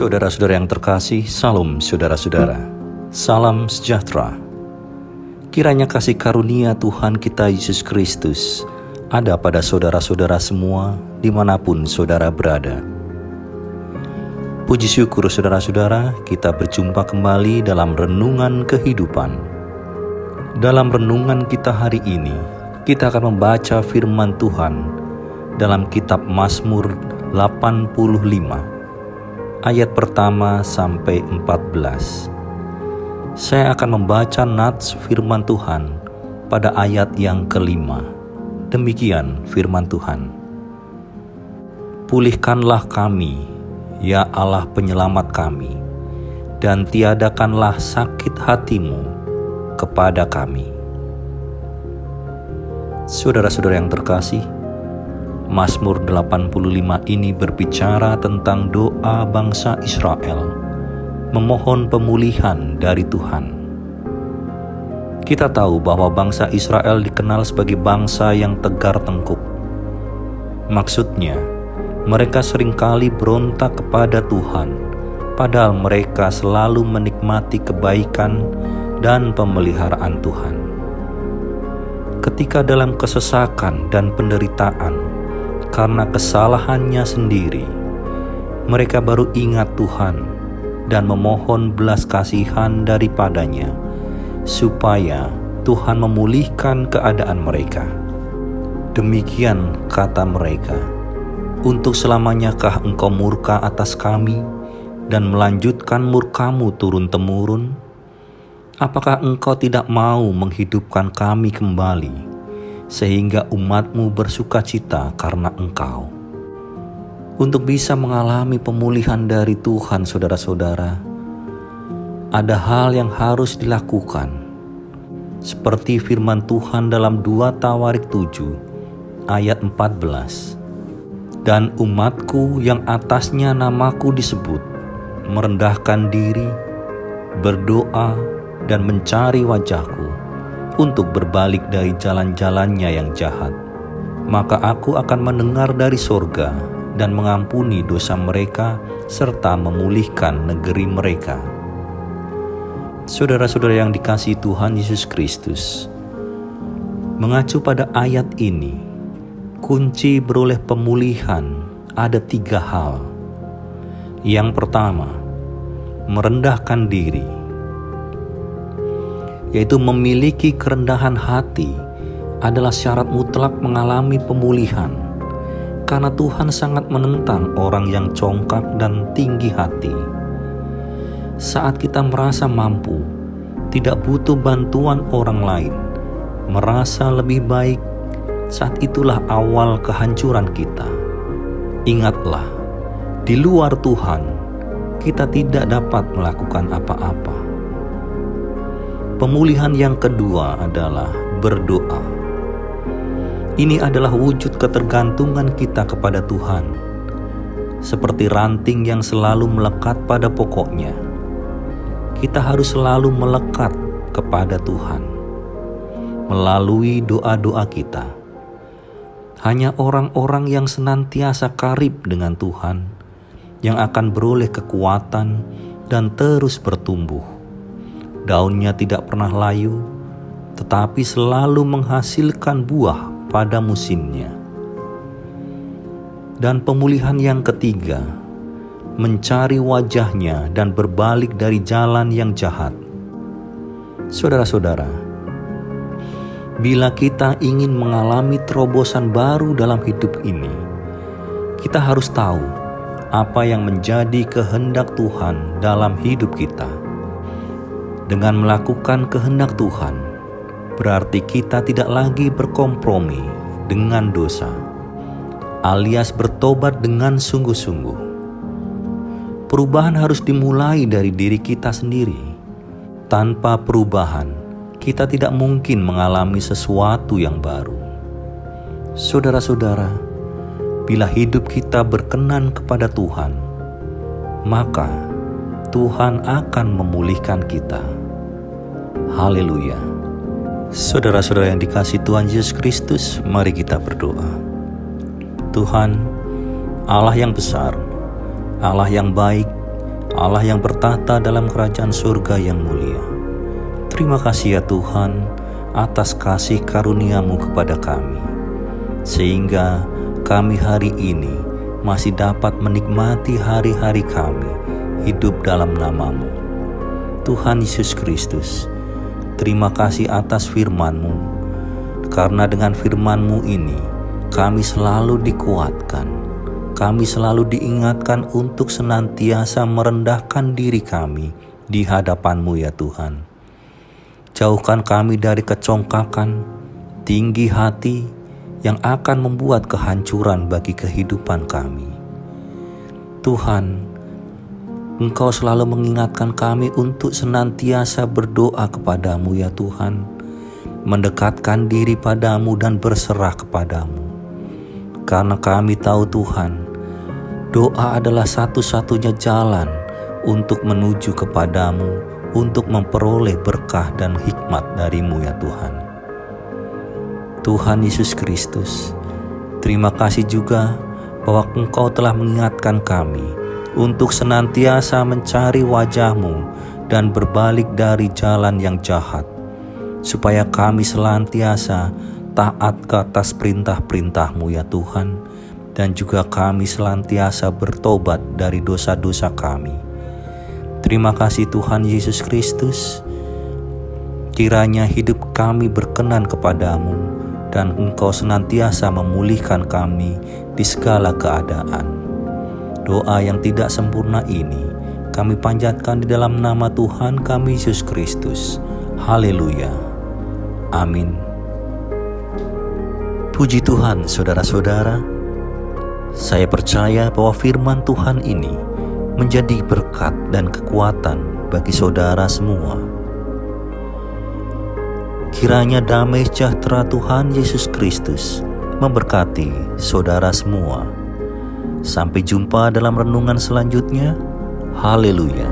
Saudara-saudara yang terkasih, salam saudara-saudara. Salam sejahtera. Kiranya kasih karunia Tuhan kita Yesus Kristus ada pada saudara-saudara semua dimanapun saudara berada. Puji syukur saudara-saudara, kita berjumpa kembali dalam renungan kehidupan. Dalam renungan kita hari ini, kita akan membaca firman Tuhan dalam kitab Mazmur 85, ayat pertama sampai 14. Saya akan membaca nats firman Tuhan pada ayat yang kelima. Demikian firman Tuhan. Pulihkanlah kami, ya Allah penyelamat kami, dan tiadakanlah sakit hatimu kepada kami. Saudara-saudara yang terkasih, Mazmur 85 ini berbicara tentang doa bangsa Israel memohon pemulihan dari Tuhan. Kita tahu bahwa bangsa Israel dikenal sebagai bangsa yang tegar tengkuk. Maksudnya, mereka seringkali berontak kepada Tuhan, padahal mereka selalu menikmati kebaikan dan pemeliharaan Tuhan. Ketika dalam kesesakan dan penderitaan karena kesalahannya sendiri, mereka baru ingat Tuhan dan memohon belas kasihan daripadanya, supaya Tuhan memulihkan keadaan mereka. Demikian kata mereka, untuk selamanyakah engkau murka atas kami dan melanjutkan murkamu turun-temurun? Apakah engkau tidak mau menghidupkan kami kembali, sehingga umatmu bersukacita karena engkau? Untuk bisa mengalami pemulihan dari Tuhan, saudara-saudara, ada hal yang harus dilakukan. Seperti firman Tuhan dalam 2 Tawarik 7 ayat 14. Dan umatku yang atasnya namaku disebut, merendahkan diri, berdoa, dan mencari wajahku, untuk berbalik dari jalan-jalannya yang jahat. Maka aku akan mendengar dari sorga, dan mengampuni dosa mereka, serta memulihkan negeri mereka. Saudara-saudara yang dikasihi Tuhan Yesus Kristus, mengacu pada ayat ini, kunci beroleh pemulihan ada 3 hal. Yang pertama, merendahkan diri, yaitu memiliki kerendahan hati adalah syarat mutlak mengalami pemulihan. Karena Tuhan sangat menentang orang yang congkak dan tinggi hati. Saat kita merasa mampu, tidak butuh bantuan orang lain, merasa lebih baik, saat itulah awal kehancuran kita. Ingatlah, di luar Tuhan, kita tidak dapat melakukan apa-apa. Pemulihan yang kedua adalah berdoa. Ini adalah wujud ketergantungan kita kepada Tuhan, seperti ranting yang selalu melekat pada pokoknya. Kita harus selalu melekat kepada Tuhan melalui doa-doa kita. Hanya orang-orang yang senantiasa karib dengan Tuhan yang akan beroleh kekuatan dan terus bertumbuh. Daunnya tidak pernah layu, tetapi selalu menghasilkan buah pada musimnya. Dan pemulihan yang ketiga, mencari wajahnya dan berbalik dari jalan yang jahat. Saudara-saudara, bila kita ingin mengalami terobosan baru dalam hidup ini, kita harus tahu apa yang menjadi kehendak Tuhan dalam hidup kita. Dengan melakukan kehendak Tuhan, berarti kita tidak lagi berkompromi dengan dosa, alias bertobat dengan sungguh-sungguh. Perubahan harus dimulai dari diri kita sendiri. Tanpa perubahan, kita tidak mungkin mengalami sesuatu yang baru. Saudara-saudara, bila hidup kita berkenan kepada Tuhan, maka Tuhan akan memulihkan kita. Haleluya. Saudara-saudara yang dikasihi Tuhan Yesus Kristus, mari kita berdoa. Tuhan, Allah yang besar, Allah yang baik, Allah yang bertahta dalam kerajaan surga yang mulia. Terima kasih ya Tuhan atas kasih karunia-Mu kepada kami, sehingga kami hari ini masih dapat menikmati hari-hari kami hidup dalam nama-Mu. Tuhan Yesus Kristus, terima kasih atas firman-Mu, karena dengan firman-Mu ini kami selalu dikuatkan, kami selalu diingatkan untuk senantiasa merendahkan diri kami di hadapan-Mu ya Tuhan. Jauhkan kami dari kecongkakan, tinggi hati yang akan membuat kehancuran bagi kehidupan kami. Tuhan, Engkau selalu mengingatkan kami untuk senantiasa berdoa kepadamu ya Tuhan, mendekatkan diri padamu dan berserah kepadamu. Karena kami tahu Tuhan, doa adalah satu-satunya jalan untuk menuju kepadamu, untuk memperoleh berkah dan hikmat dari-Mu ya Tuhan. Tuhan Yesus Kristus, terima kasih juga bahwa Engkau telah mengingatkan kami untuk senantiasa mencari wajah-Mu dan berbalik dari jalan yang jahat, supaya kami senantiasa taat ke atas perintah-perintah-Mu ya Tuhan, dan juga kami senantiasa bertobat dari dosa-dosa kami. Terima kasih Tuhan Yesus Kristus, kiranya hidup kami berkenan kepadamu dan Engkau senantiasa memulihkan kami di segala keadaan. Doa yang tidak sempurna ini kami panjatkan di dalam nama Tuhan kami Yesus Kristus. Haleluya. Amin. Puji Tuhan saudara-saudara, saya percaya bahwa firman Tuhan ini menjadi berkat dan kekuatan bagi saudara semua. Kiranya damai sejahtera Tuhan Yesus Kristus memberkati saudara semua. Sampai jumpa dalam renungan selanjutnya. Haleluya.